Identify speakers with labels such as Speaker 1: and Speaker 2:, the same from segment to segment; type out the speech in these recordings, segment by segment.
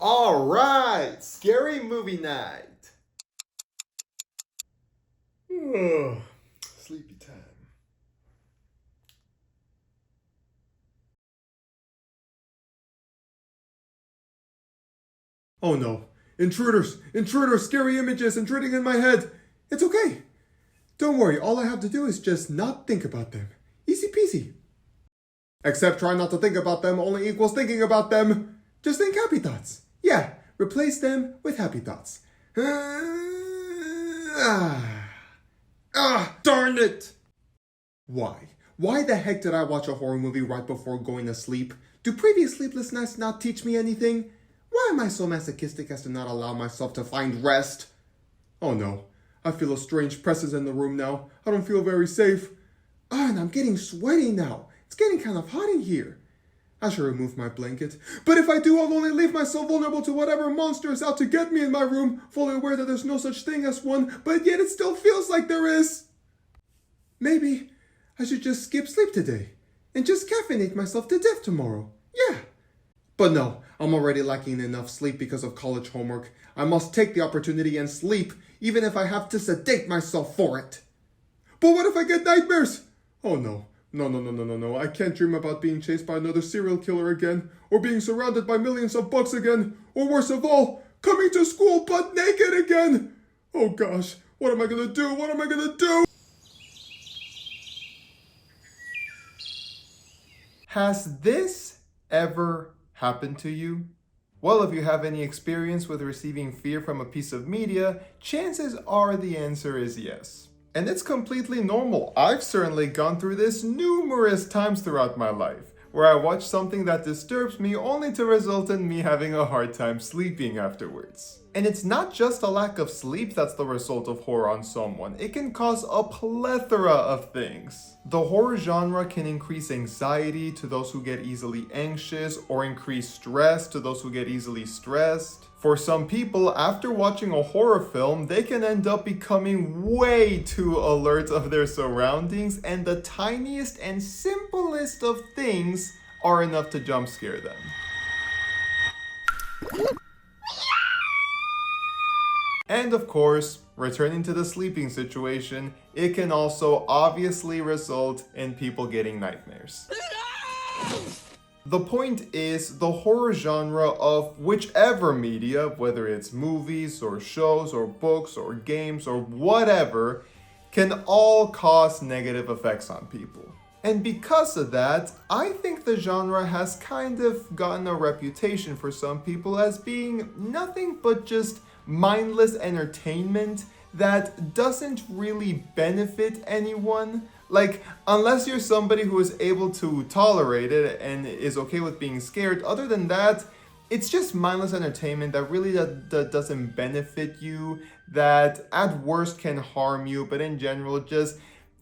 Speaker 1: All right, scary movie night. Sleepy time.
Speaker 2: Oh no. Intruders! Intruders! Scary images intruding in my head! It's okay. Don't worry, all I have to do is just not think about them. Easy peasy. Except try not to think about them only equals thinking about them. Just think happy thoughts. Yeah, replace them with happy thoughts. Darn it! Why? Why the heck did I watch a horror movie right before going to sleep? Do previous sleepless nights not teach me anything? Why am I so masochistic as to not allow myself to find rest? Oh no, I feel a strange presence in the room now. I don't feel very safe. And I'm getting sweaty now. It's getting kind of hot in here. I should remove my blanket. But if I do, I'll only leave myself vulnerable to whatever monster is out to get me in my room, fully aware that there's no such thing as one, but yet it still feels like there is. Maybe I should just skip sleep today and just caffeinate myself to death tomorrow. Yeah. But no, I'm already lacking enough sleep because of college homework. I must take the opportunity and sleep, even if I have to sedate myself for it. But what if I get nightmares? Oh no. No. I can't dream about being chased by another serial killer again, or being surrounded by millions of bugs again, or worse of all, coming to school butt naked again. Oh gosh, what am I gonna do? What am I gonna do? Has this ever happened to you? Well, if you have any experience with receiving fear from a piece of media, chances are the answer is yes. And it's completely normal. I've certainly gone through this numerous times throughout my life, where I watch something that disturbs me only to result in me having a hard time sleeping afterwards. And it's not just a lack of sleep that's the result of horror on someone. It can cause a plethora of things. The horror genre can increase anxiety to those who get easily anxious, or increase stress to those who get easily stressed. For some people, after watching a horror film, they can end up becoming way too alert of their surroundings, and the tiniest and simplest of things are enough to jump scare them. And of course, returning to the sleeping situation, it can also obviously result in people getting nightmares. The point is, the horror genre of whichever media, whether it's movies or shows or books or games or whatever, can all cause negative effects on people. And because of that, I think the genre has kind of gotten a reputation for some people as being nothing but just mindless entertainment that doesn't really benefit anyone. Like, unless you're somebody who is able to tolerate it and is okay with being scared, other than that, it's just mindless entertainment that really that doesn't benefit you, that at worst can harm you, but in general, just,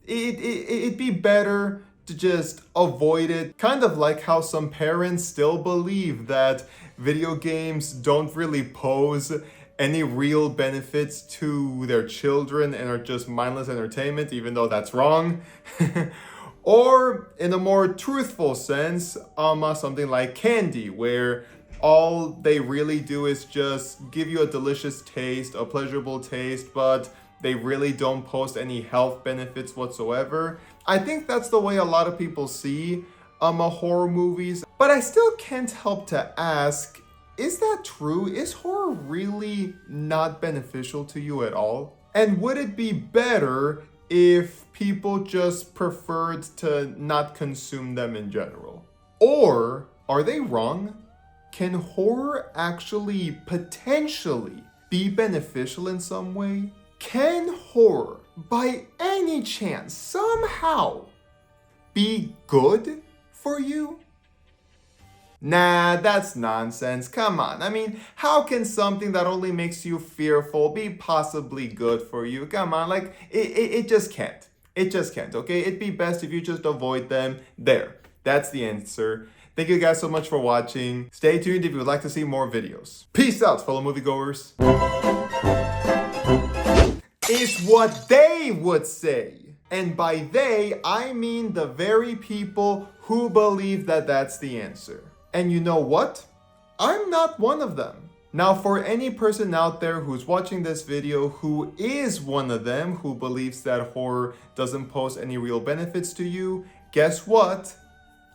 Speaker 2: it'd be better to just avoid it. Kind of like how some parents still believe that video games don't really pose any real benefits to their children and are just mindless entertainment, even though that's wrong. Or in a more truthful sense, something like candy, where all they really do is just give you a delicious taste, a pleasurable taste, but they really don't pose any health benefits whatsoever. I think that's the way a lot of people see horror movies, but I still can't help to ask, is that true? Is horror really not beneficial to you at all? And would it be better if people just preferred to not consume them in general? Or are they wrong? Can horror actually potentially be beneficial in some way? Can horror, by any chance, somehow be good for you? Nah, that's nonsense. Come on. I mean, how can something that only makes you fearful be possibly good for you? Come on, like, it just can't. It just can't, okay? It'd be best if you just avoid them. There. That's the answer. Thank you guys so much for watching. Stay tuned if you would like to see more videos. Peace out, fellow moviegoers. Is what they would say. And by they, I mean the very people who believe that that's the answer. And you know what? I'm not one of them. Now, for any person out there who's watching this video who is one of them who believes that horror doesn't pose any real benefits to you, guess what?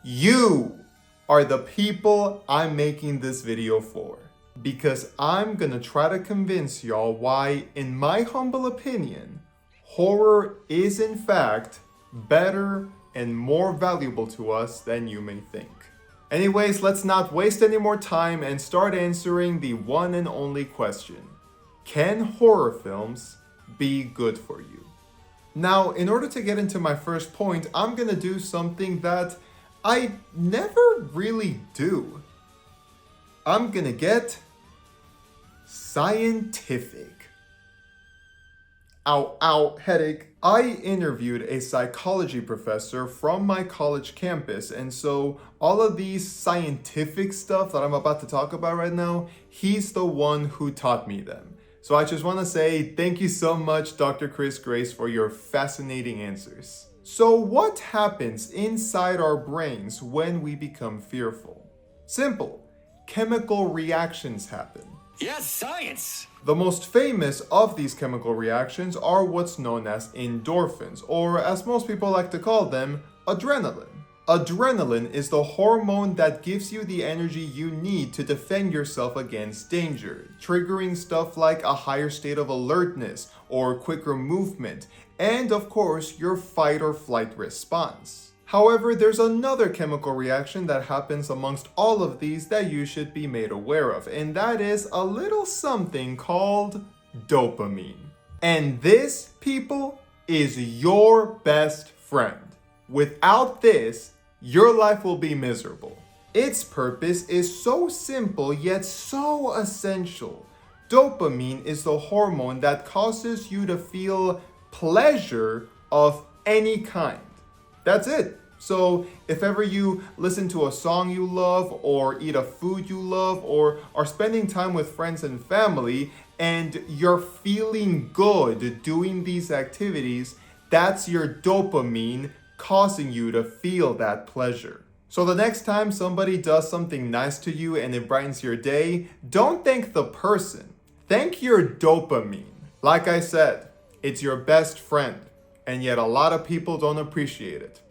Speaker 2: You are the people I'm making this video for. Because I'm gonna try to convince y'all why, in my humble opinion, horror is in fact better and more valuable to us than you may think. Anyways, let's not waste any more time and start answering the one and only question. Can horror films be good for you? Now, in order to get into my first point, I'm gonna do something that I never really do. I'm gonna get scientific. Ow, headache. I interviewed a psychology professor from my college campus, and so all of these scientific stuff that I'm about to talk about right now, he's the one who taught me them. So I just want to say thank you so much, Dr. Chris Grace, for your fascinating answers. So what happens inside our brains when we become fearful? Simple. Chemical reactions happen.
Speaker 3: Yes, science!
Speaker 2: The most famous of these chemical reactions are what's known as endorphins, or as most people like to call them, adrenaline. Adrenaline is the hormone that gives you the energy you need to defend yourself against danger, triggering stuff like a higher state of alertness or quicker movement, and of course, your fight or flight response. However, there's another chemical reaction that happens amongst all of these that you should be made aware of, and that is a little something called dopamine. And this, people, is your best friend. Without this, your life will be miserable. Its purpose is so simple yet so essential. Dopamine is the hormone that causes you to feel pleasure of any kind. That's it. So if ever you listen to a song you love, or eat a food you love, or are spending time with friends and family, and you're feeling good doing these activities, that's your dopamine causing you to feel that pleasure. So the next time somebody does something nice to you and it brightens your day, don't thank the person. Thank your dopamine. Like I said, it's your best friend, and yet a lot of people don't appreciate it.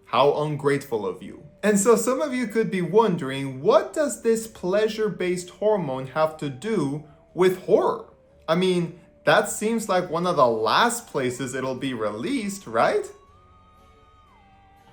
Speaker 2: How ungrateful of you. And so some of you could be wondering, what does this pleasure-based hormone have to do with horror? I mean, that seems like one of the last places it'll be released, right?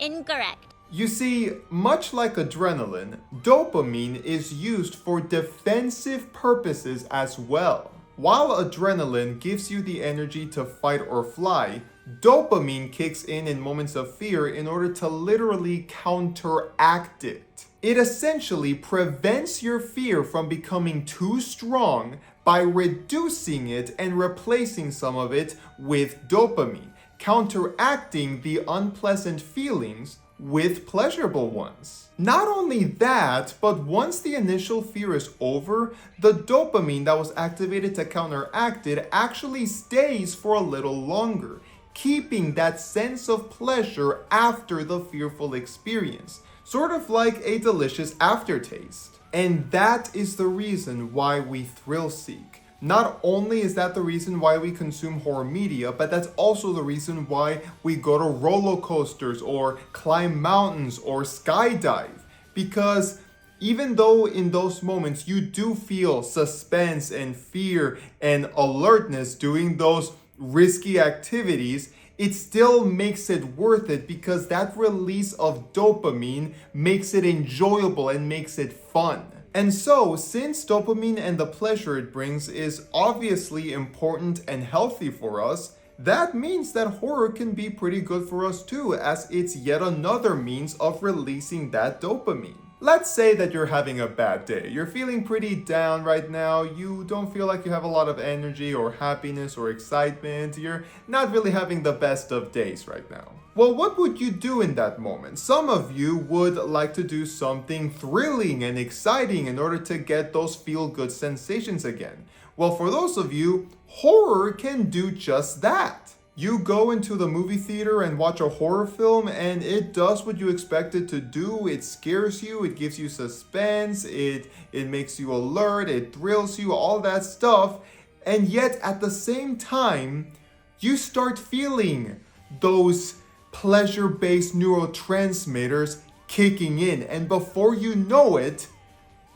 Speaker 4: Incorrect.
Speaker 2: You see, much like adrenaline, dopamine is used for defensive purposes as well. While adrenaline gives you the energy to fight or fly, dopamine kicks in moments of fear in order to literally counteract it. It essentially prevents your fear from becoming too strong by reducing it and replacing some of it with dopamine, counteracting the unpleasant feelings with pleasurable ones. Not only that, but once the initial fear is over, the dopamine that was activated to counteract it actually stays for a little longer, keeping that sense of pleasure after the fearful experience, sort of like a delicious aftertaste. And that is the reason why we thrill seek. Not only is that the reason why we consume horror media, but that's also the reason why we go to roller coasters or climb mountains or skydive. Because even though in those moments you do feel suspense and fear and alertness doing those risky activities, it still makes it worth it because that release of dopamine makes it enjoyable and makes it fun. And so, since dopamine and the pleasure it brings is obviously important and healthy for us, that means that horror can be pretty good for us too, as it's yet another means of releasing that dopamine. Let's say that you're having a bad day. You're feeling pretty down right now. You don't feel like you have a lot of energy or happiness or excitement. You're not really having the best of days right now. Well, what would you do in that moment? Some of you would like to do something thrilling and exciting in order to get those feel-good sensations again. Well, for those of you, horror can do just that. You go into the movie theater and watch a horror film and it does what you expect it to do. It scares you, it gives you suspense, it makes you alert, it thrills you, all that stuff. And yet at the same time, you start feeling those pleasure-based neurotransmitters kicking in. And before you know it,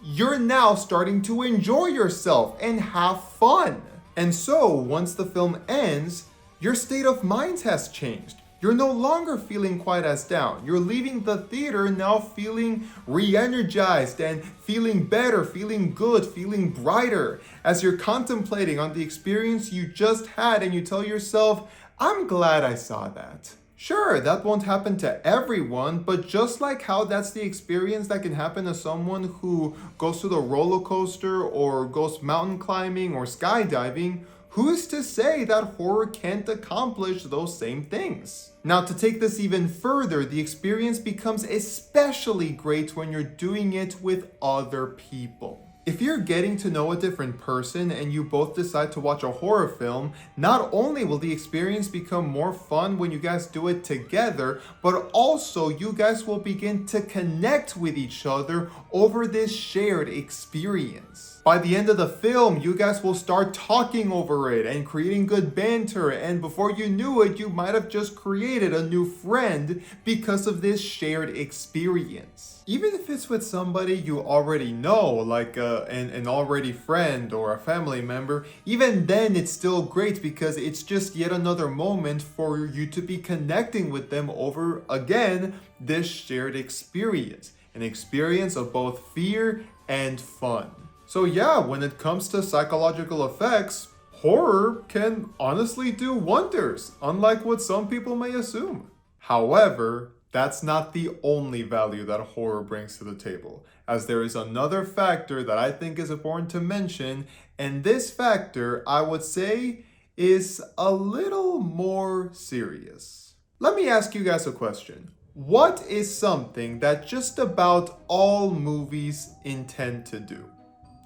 Speaker 2: you're now starting to enjoy yourself and have fun. And so once the film ends, your state of mind has changed. You're no longer feeling quite as down. You're leaving the theater now feeling re-energized and feeling better, feeling good, feeling brighter as you're contemplating on the experience you just had and you tell yourself, I'm glad I saw that. Sure, that won't happen to everyone, but just like how that's the experience that can happen to someone who goes to the roller coaster or goes mountain climbing or skydiving, who's to say that horror can't accomplish those same things? Now, to take this even further, the experience becomes especially great when you're doing it with other people. If you're getting to know a different person and you both decide to watch a horror film, not only will the experience become more fun when you guys do it together, but also you guys will begin to connect with each other over this shared experience. By the end of the film, you guys will start talking over it and creating good banter, and before you knew it, you might have just created a new friend because of this shared experience. Even if it's with somebody you already know, like an already friend or a family member, even then it's still great because it's just yet another moment for you to be connecting with them over, again, this shared experience. An experience of both fear and fun. So yeah, when it comes to psychological effects, horror can honestly do wonders, unlike what some people may assume. However, that's not the only value that horror brings to the table, as there is another factor that I think is important to mention, and this factor, I would say, is a little more serious. Let me ask you guys a question. What is something that just about all movies intend to do?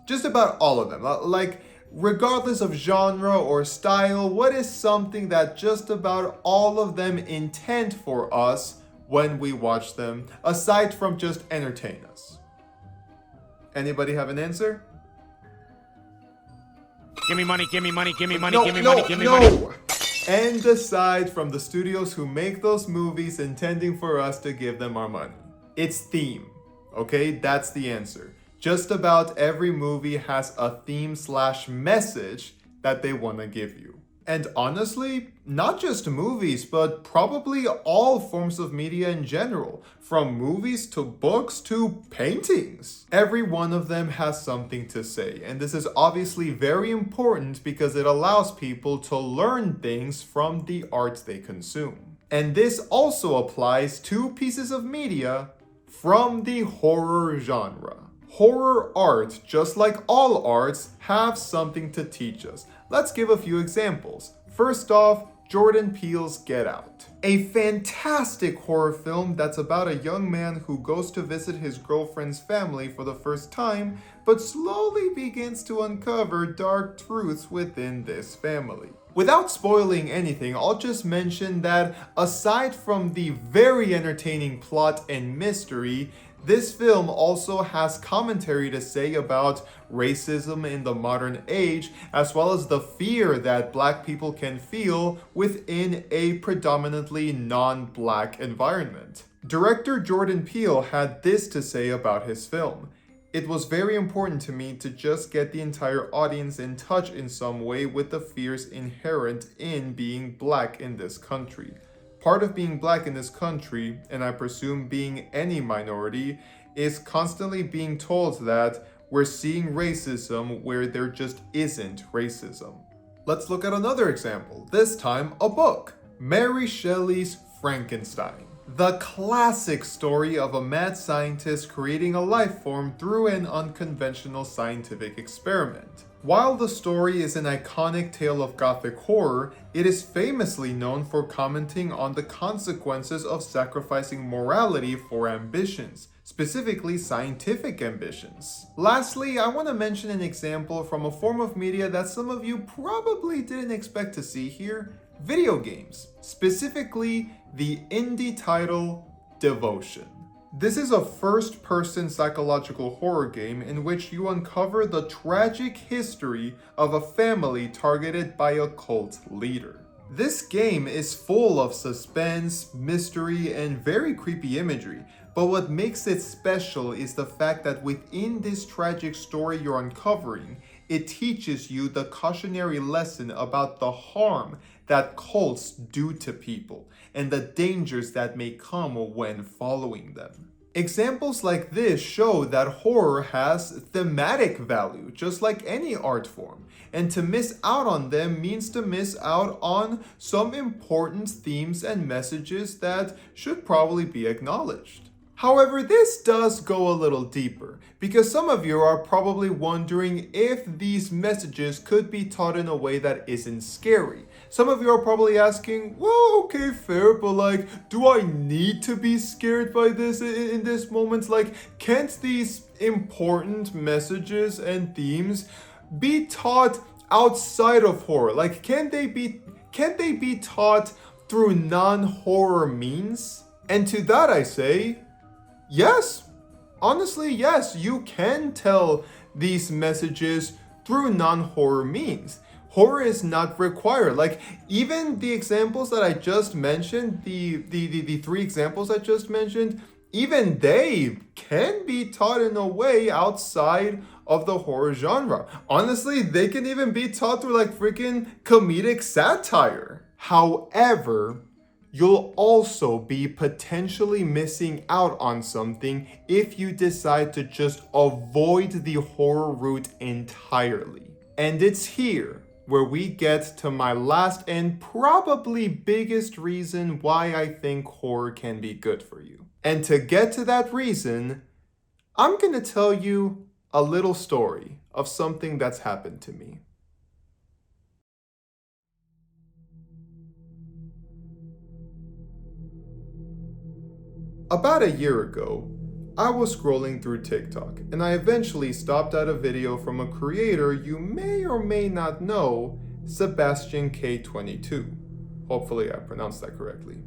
Speaker 2: Just about all of them. Like, regardless of genre or style, what is something that just about all of them intend for us when we watch them, aside from just entertain us? Anybody have an answer?
Speaker 3: Give me money, give me money, give me money,
Speaker 2: No,
Speaker 3: give me
Speaker 2: no,
Speaker 3: money, give me
Speaker 2: no.
Speaker 3: money.
Speaker 2: And aside from the studios who make those movies intending for us to give them our money. It's theme, okay? That's the answer. Just about every movie has a theme/message that they want to give you. And honestly, not just movies, but probably all forms of media in general, from movies to books to paintings. Every one of them has something to say, and this is obviously very important because it allows people to learn things from the art they consume. And this also applies to pieces of media from the horror genre. Horror art, just like all arts, have something to teach us. Let's give a few examples. First off, Jordan Peele's Get Out. A fantastic horror film that's about a young man who goes to visit his girlfriend's family for the first time, but slowly begins to uncover dark truths within this family. Without spoiling anything, I'll just mention that aside from the very entertaining plot and mystery, this film also has commentary to say about racism in the modern age, as well as the fear that Black people can feel within a predominantly non-Black environment. Director Jordan Peele had this to say about his film. It was very important to me to just get the entire audience in touch in some way with the fears inherent in being Black in this country. Part of being Black in this country, and I presume being any minority, is constantly being told that we're seeing racism where there just isn't racism. Let's look at another example, this time a book. Mary Shelley's Frankenstein. The classic story of a mad scientist creating a life form through an unconventional scientific experiment. While the story is an iconic tale of Gothic horror, it is famously known for commenting on the consequences of sacrificing morality for ambitions, specifically scientific ambitions. Lastly, I want to mention an example from a form of media that some of you probably didn't expect to see here, video games, specifically the indie title Devotion. This is a first-person psychological horror game in which you uncover the tragic history of a family targeted by a cult leader. This game is full of suspense, mystery, and very creepy imagery, but what makes it special is the fact that within this tragic story you're uncovering, it teaches you the cautionary lesson about the harm that cults do to people and the dangers that may come when following them. Examples like this show that horror has thematic value, just like any art form, and to miss out on them means to miss out on some important themes and messages that should probably be acknowledged. However, this does go a little deeper, because some of you are probably wondering if these messages could be taught in a way that isn't scary. Some of you are probably asking, well, okay, fair, but like, do I need to be scared by this in this moment? Like, can't these important messages and themes be taught outside of horror? Like, can't they be taught through non-horror means? And to that I say, yes. Honestly, yes, you can tell these messages through non-horror means. Horror is not required. Like, even the examples that I just mentioned, the three examples I just mentioned, even they can be taught in a way outside of the horror genre. Honestly, they can even be taught through like freaking comedic satire. However, you'll also be potentially missing out on something if you decide to just avoid the horror route entirely. And it's here where we get to my last and probably biggest reason why I think horror can be good for you. And to get to that reason, I'm gonna tell you a little story of something that's happened to me. About a year ago, I was scrolling through TikTok, and I eventually stopped at a video from a creator you may or may not know, Sebastian K22. Hopefully I pronounced that correctly.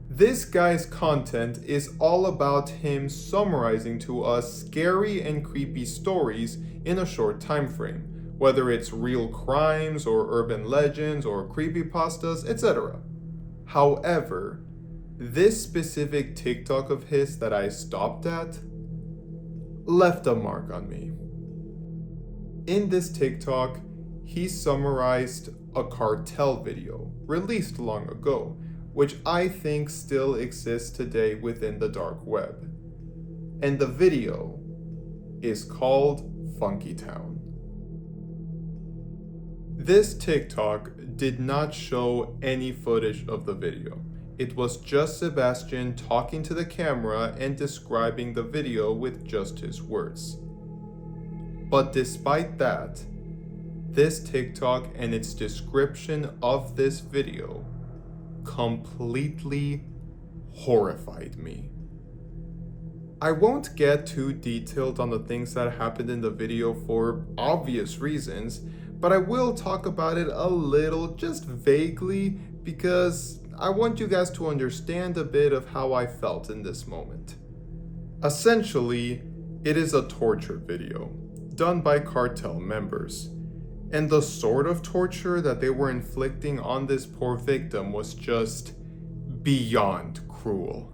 Speaker 2: This guy's content is all about him summarizing to us scary and creepy stories in a short time frame, whether it's real crimes or urban legends or creepypastas, etc. However, this specific TikTok of his that I stopped at left a mark on me. In this TikTok, he summarized a cartel video released long ago, which I think still exists today within the dark web. And the video is called Funky Town. This TikTok did not show any footage of the video. It was just Sebastian talking to the camera and describing the video with just his words. But despite that, this TikTok and its description of this video completely horrified me. I won't get too detailed on the things that happened in the video for obvious reasons, but I will talk about it a little, just vaguely, because I want you guys to understand a bit of how I felt in this moment. Essentially, it is a torture video done by cartel members, and the sort of torture that they were inflicting on this poor victim was just beyond cruel.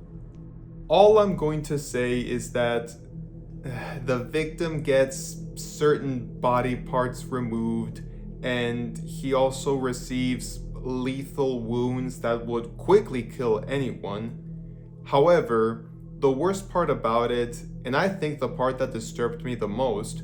Speaker 2: All I'm going to say is that the victim gets certain body parts removed, and he also receives lethal wounds that would quickly kill anyone. However, the worst part about it, and I think the part that disturbed me the most,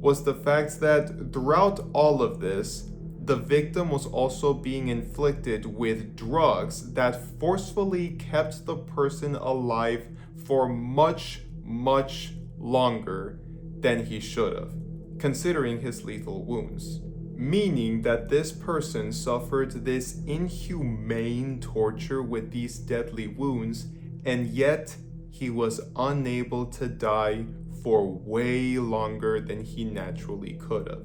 Speaker 2: was the fact that throughout all of this, the victim was also being inflicted with drugs that forcefully kept the person alive for much, much longer than he should have, considering his lethal wounds. Meaning that this person suffered this inhumane torture with these deadly wounds, and yet he was unable to die for way longer than he naturally could have.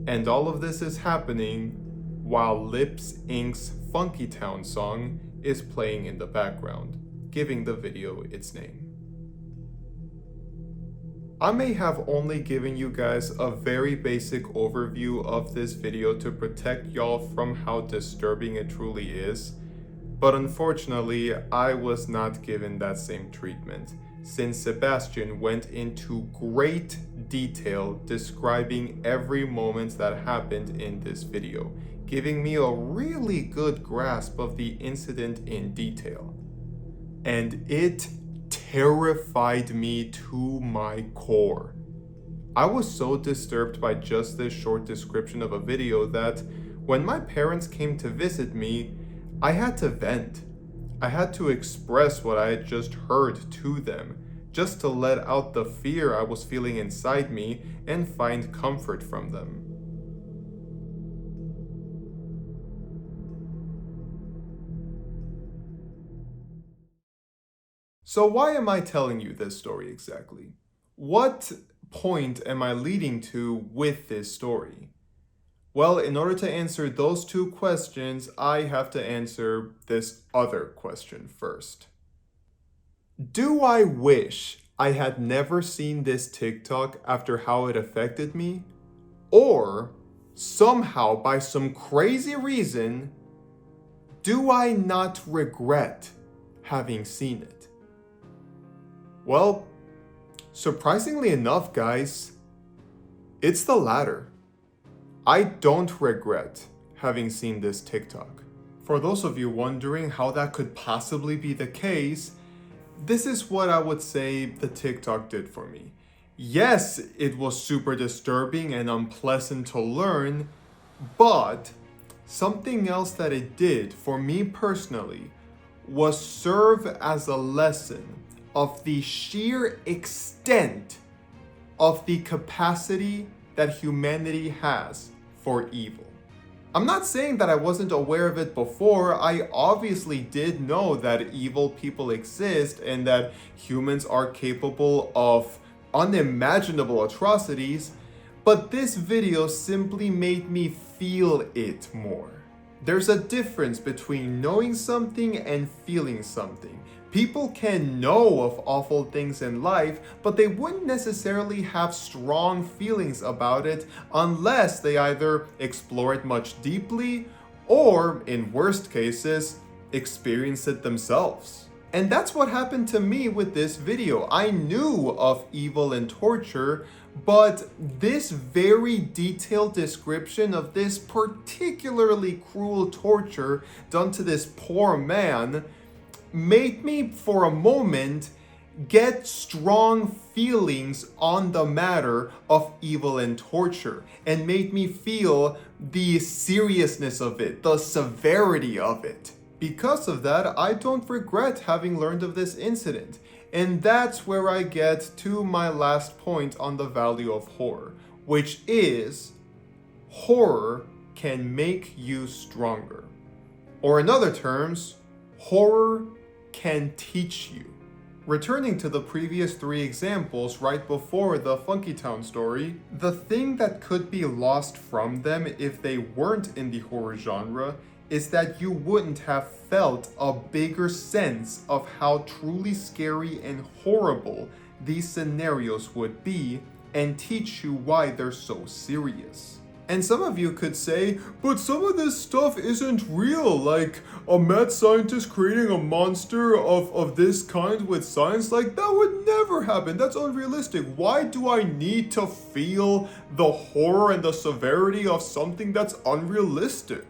Speaker 2: And all of this is happening while Lips Inc.'s Funky Town song is playing in the background, giving the video its name. I may have only given you guys a very basic overview of this video to protect y'all from how disturbing it truly is, but unfortunately I was not given that same treatment, since Sebastian went into great detail describing every moment that happened in this video, giving me a really good grasp of the incident in detail. And it terrified me to my core. I was so disturbed by just this short description of a video that when my parents came to visit me, I had to vent. I had to express what I had just heard to them, just to let out the fear I was feeling inside me and find comfort from them. So why am I telling you this story exactly? What point am I leading to with this story? Well, in order to answer those two questions, I have to answer this other question first. Do I wish I had never seen this TikTok after how it affected me? Or, somehow, by some crazy reason, do I not regret having seen it? Well, surprisingly enough, guys, it's the latter. I don't regret having seen this TikTok. For those of you wondering how that could possibly be the case, this is what I would say the TikTok did for me. Yes, it was super disturbing and unpleasant to learn, but something else that it did for me personally was serve as a lesson of the sheer extent of the capacity that humanity has for evil. I'm not saying that I wasn't aware of it before. I obviously did know that evil people exist and that humans are capable of unimaginable atrocities, but this video simply made me feel it more. There's a difference between knowing something and feeling something. People can know of awful things in life, but they wouldn't necessarily have strong feelings about it unless they either explore it much deeply or, in worst cases, experience it themselves. And that's what happened to me with this video. I knew of evil and torture, but this very detailed description of this particularly cruel torture done to this poor man made me, for a moment, get strong feelings on the matter of evil and torture, and made me feel the seriousness of it, the severity of it. Because of that, I don't regret having learned of this incident. And that's where I get to my last point on the value of horror, which is horror can make you stronger. Or in other terms, horror can teach you. Returning to the previous three examples right before the Funky Town story, the thing that could be lost from them if they weren't in the horror genre is that you wouldn't have felt a bigger sense of how truly scary and horrible these scenarios would be and teach you why they're so serious. And some of you could say, but some of this stuff isn't real, like a mad scientist creating a monster of this kind with science, like that would never happen, that's unrealistic. Why do I need to feel the horror and the severity of something that's unrealistic?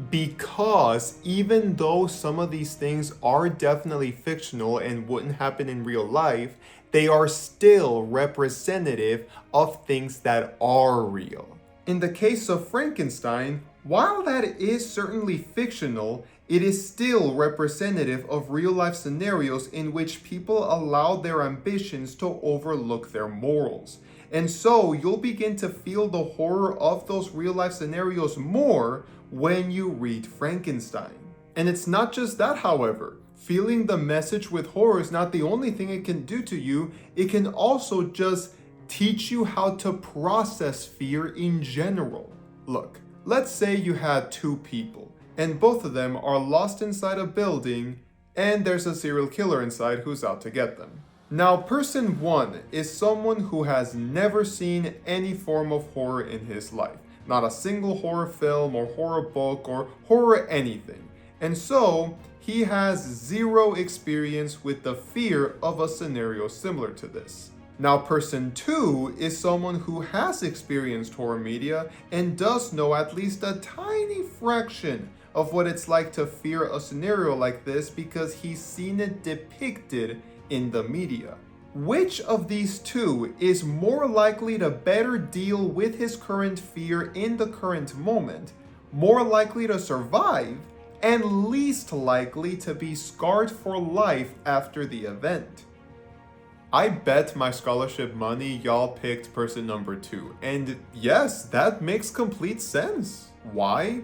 Speaker 2: Because even though some of these things are definitely fictional and wouldn't happen in real life, they are still representative of things that are real. In the case of Frankenstein, while that is certainly fictional, it is still representative of real-life scenarios in which people allow their ambitions to overlook their morals. And so you'll begin to feel the horror of those real-life scenarios more when you read Frankenstein. And it's not just that, however. Feeling the message with horror is not the only thing it can do to you. It can also just teach you how to process fear in general. Look, Let's say you had two people, and both of them are lost inside a building, and there's a serial killer inside who's out to get them. Now, person one is someone who has never seen any form of horror in his life. Not a single horror film or horror book or horror anything. And so, he has zero experience with the fear of a scenario similar to this. Now, person two is someone who has experienced horror media and does know at least a tiny fraction of what it's like to fear a scenario like this because he's seen it depicted in the media. Which of these two is more likely to better deal with his current fear in the current moment, more likely to survive, and least likely to be scarred for life after the event? I bet my scholarship money y'all picked person number two, and yes, that makes complete sense. Why?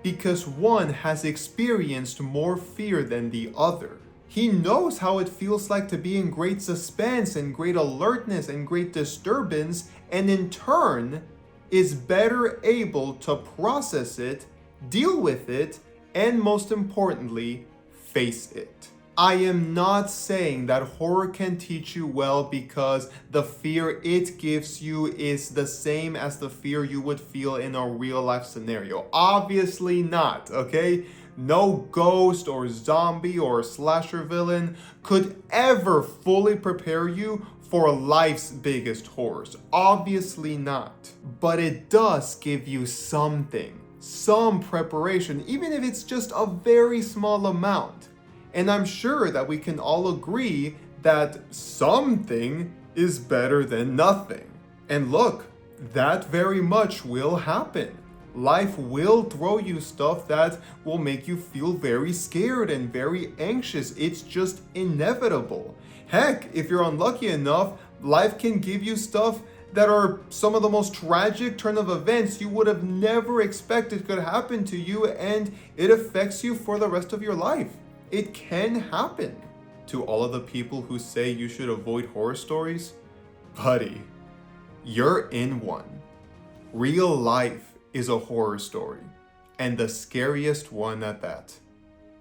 Speaker 2: Because one has experienced more fear than the other. He knows how it feels like to be in great suspense and great alertness and great disturbance, and in turn is better able to process it, deal with it, and most importantly, face it. I am not saying that horror can teach you well because the fear it gives you is the same as the fear you would feel in a real life scenario. Obviously not, okay? No ghost or zombie or slasher villain could ever fully prepare you for life's biggest horrors. Obviously not. But it does give you something, some preparation, even if it's just a very small amount. And I'm sure that we can all agree that something is better than nothing. And look, that very much will happen. Life will throw you stuff that will make you feel very scared and very anxious. It's just inevitable. Heck, if you're unlucky enough, life can give you stuff that are some of the most tragic turn of events you would have never expected could happen to you, and it affects you for the rest of your life. It can happen. To all of the people who say you should avoid horror stories, buddy, you're in one. Real life is a horror story, and the scariest one at that.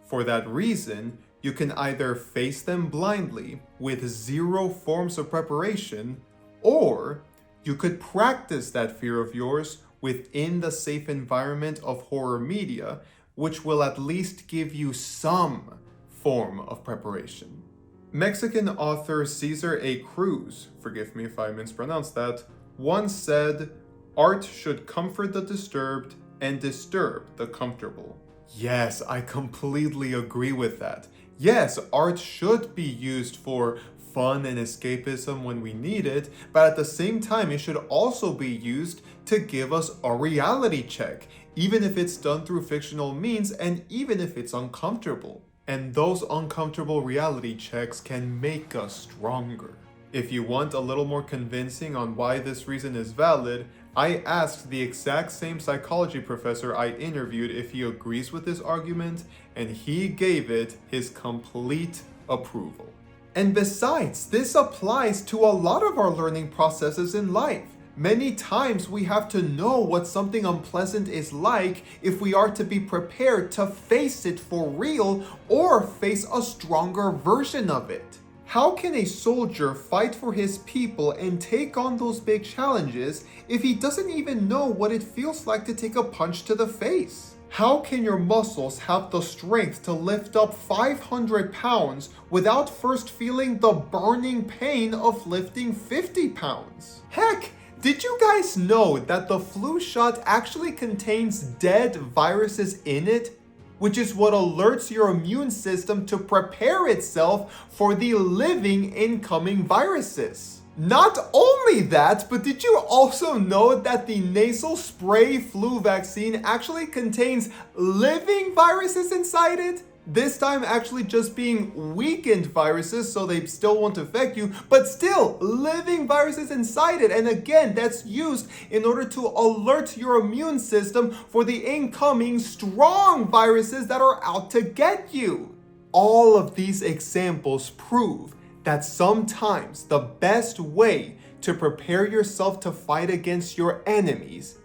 Speaker 2: For that reason, you can either face them blindly with zero forms of preparation, or you could practice that fear of yours within the safe environment of horror media, which will at least give you some form of preparation. Mexican author Cesar A. Cruz, forgive me if I mispronounce that, once said, "Art should comfort the disturbed and disturb the comfortable." Yes, I completely agree with that. Yes, art should be used for fun and escapism when we need it, but at the same time, it should also be used to give us a reality check, even if it's done through fictional means and even if it's uncomfortable. And those uncomfortable reality checks can make us stronger. If you want a little more convincing on why this reason is valid, I asked the exact same psychology professor I interviewed if he agrees with this argument, and he gave it his complete approval. And besides, this applies to a lot of our learning processes in life. Many times we have to know what something unpleasant is like if we are to be prepared to face it for real or face a stronger version of it. How can a soldier fight for his people and take on those big challenges if he doesn't even know what it feels like to take a punch to the face? How can your muscles have the strength to lift up 500 pounds without first feeling the burning pain of lifting 50 pounds? Heck, did you guys know that the flu shot actually contains dead viruses in it? Which is what alerts your immune system to prepare itself for the living incoming viruses. Not only that, but did you also know that the nasal spray flu vaccine actually contains living viruses inside it? This time actually just being weakened viruses so they still won't affect you, but still living viruses inside it. And again, that's used in order to alert your immune system for the incoming strong viruses that are out to get you. All of these examples prove that sometimes the best way to prepare yourself to fight against your enemies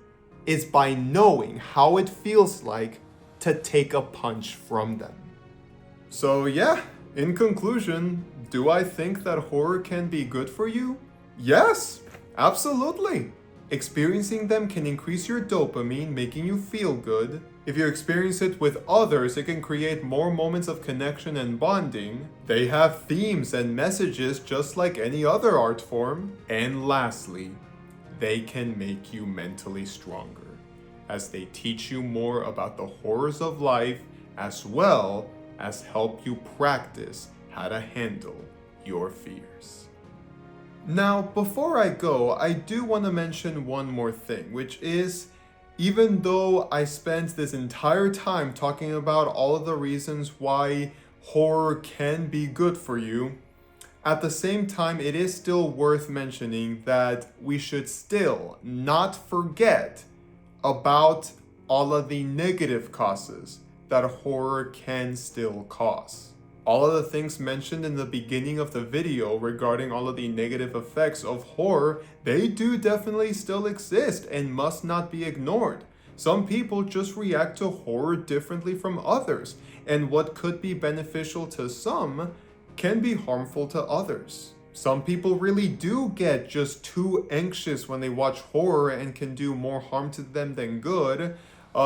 Speaker 2: is by knowing how it feels like to take a punch from them. So yeah, in conclusion, do I think that horror can be good for you? Yes, absolutely. Experiencing them can increase your dopamine, making you feel good. If you experience it with others, it can create more moments of connection and bonding. They have themes and messages just like any other art form. And lastly, they can make you mentally stronger, as they teach you more about the horrors of life as well as help you practice how to handle your fears. Now, before I go, I do want to mention one more thing, which is, even though I spent this entire time talking about all of the reasons why horror can be good for you, at the same time, it is still worth mentioning that we should still not forget about all of the negative causes that horror can still cause. All of the things mentioned in the beginning of the video regarding all of the negative effects of horror, they do definitely still exist and must not be ignored. Some people just react to horror differently from others, and what could be beneficial to some can be harmful to others. Some people really do get just too anxious when they watch horror and can do more harm to them than good.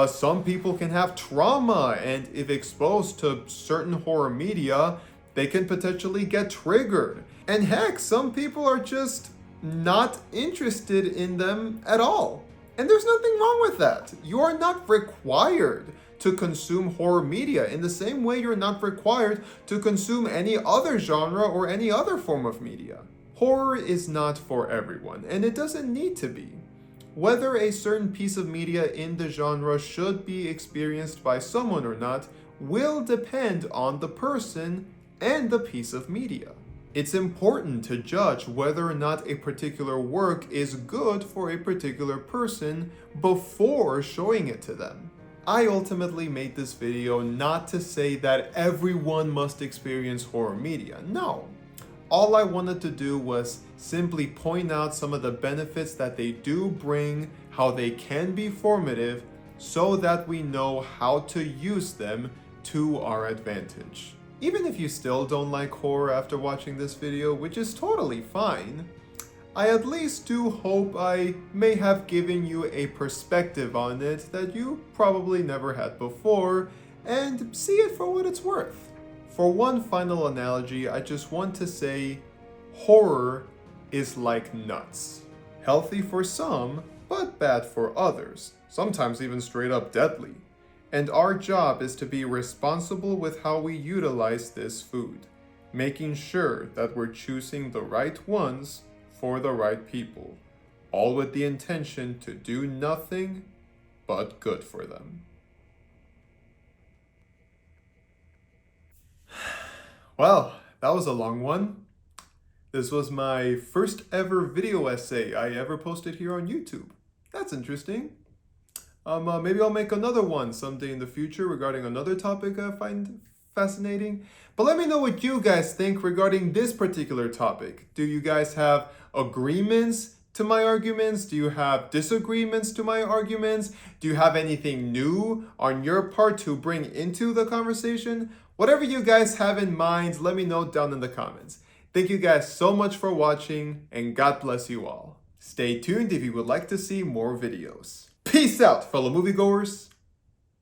Speaker 2: Some people can have trauma, and if exposed to certain horror media, they can potentially get triggered. And heck, some people are just not interested in them at all. And there's nothing wrong with that. You are not required to consume horror media in the same way you're not required to consume any other genre or any other form of media. Horror is not for everyone, and it doesn't need to be. Whether a certain piece of media in the genre should be experienced by someone or not will depend on the person and the piece of media. It's important to judge whether or not a particular work is good for a particular person before showing it to them. I ultimately made this video not to say that everyone must experience horror media. No. All I wanted to do was simply point out some of the benefits that they do bring, how they can be formative, so that we know how to use them to our advantage. Even if you still don't like horror after watching this video, which is totally fine, I at least do hope I may have given you a perspective on it that you probably never had before, and see it for what it's worth. For one final analogy, I just want to say horror is like nuts. Healthy for some, but bad for others, sometimes even straight up deadly. And our job is to be responsible with how we utilize this food, making sure that we're choosing the right ones for the right people, all with the intention to do nothing but good for them. Well, that was a long one. This was my first ever video essay I ever posted here on YouTube. That's interesting. Maybe I'll make another one someday in the future regarding another topic I find fascinating. But let me know what you guys think regarding this particular topic. Do you guys have agreements to my arguments? Do you have disagreements to my arguments? Do you have anything new on your part to bring into the conversation? Whatever you guys have in mind, let me know down in the comments. Thank you guys so much for watching, and God bless you all. Stay tuned if you would like to see more videos. Peace out, fellow moviegoers.